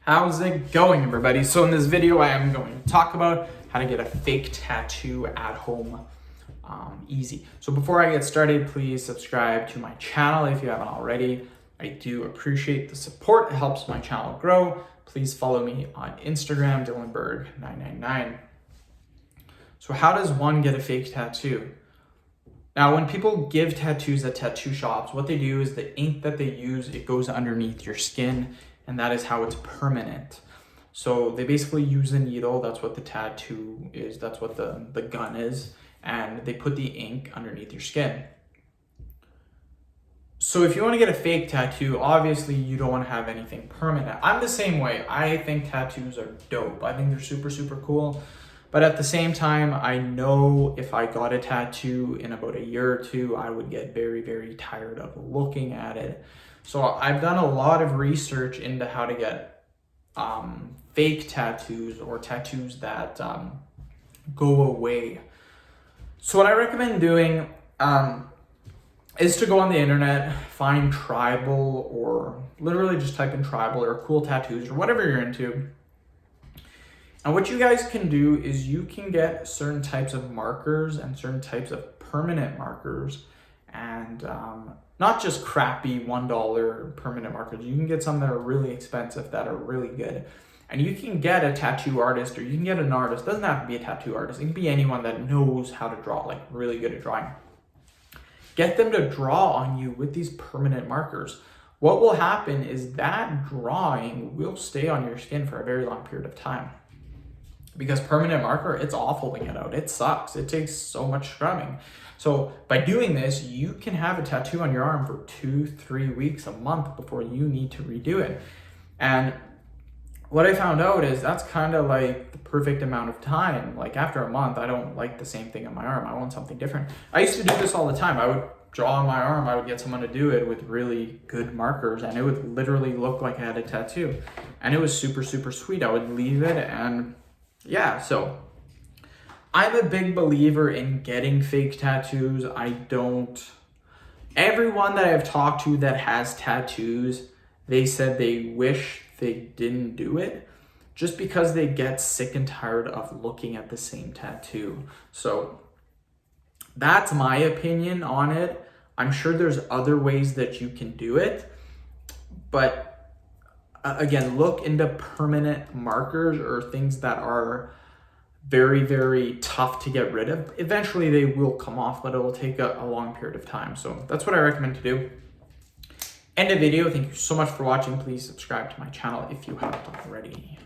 How's it going, everybody? So in this video, I am going to talk about how to get a fake tattoo at home easy. So before I get started, please subscribe to my channel if you haven't already. I do appreciate the support. It helps my channel grow. Please follow me on Instagram, DylanBerg999. So how does one get a fake tattoo? Now, when people give tattoos at tattoo shops, what they do is the ink that they use, it goes underneath your skin, and that is how it's permanent. So they basically use a needle, that's what the tattoo is, that's what the gun is, and they put the ink underneath your skin. So if you want to get a fake tattoo, obviously you don't want to have anything permanent. I'm the same way. I think tattoos are dope. I think they're super, super cool. But at the same time, I know if I got a tattoo in about a year or two, I would get very, very tired of looking at it. So I've done a lot of research into how to get fake tattoos or tattoos that go away. So what I recommend doing is to go on the internet, find tribal, or literally just type in tribal or cool tattoos or whatever you're into. And what you guys can do is you can get certain types of markers and certain types of permanent markers, and not just crappy $1 permanent markers. You can get some that are really expensive that are really good. And you can get a tattoo artist, or you can get an artist. It doesn't have to be a tattoo artist. It can be anyone that knows how to draw, like really good at drawing. Get them to draw on you with these permanent markers. What will happen is that drawing will stay on your skin for a very long period of time. Because permanent marker, it's awful to get out. It sucks. It takes so much scrubbing. So by doing this, you can have a tattoo on your arm for 2-3 weeks, a month before you need to redo it. And what I found out is that's kind of like the perfect amount of time. Like after a month, I don't like the same thing on my arm. I want something different. I used to do this all the time. I would draw on my arm. I would get someone to do it with really good markers, and it would literally look like I had a tattoo. And it was super, super sweet. I would leave it, and yeah, so I'm a big believer in getting fake tattoos. Everyone that I've talked to that has tattoos, they said they wish they didn't do it just because they get sick and tired of looking at the same tattoo. So that's my opinion on it. I'm sure there's other ways that you can do it, but again, look into permanent markers or things that are very, very tough to get rid of. Eventually they will come off, but it will take a long period of time. So that's what I recommend to do. End of video. Thank you so much for watching. Please subscribe to my channel if you haven't already.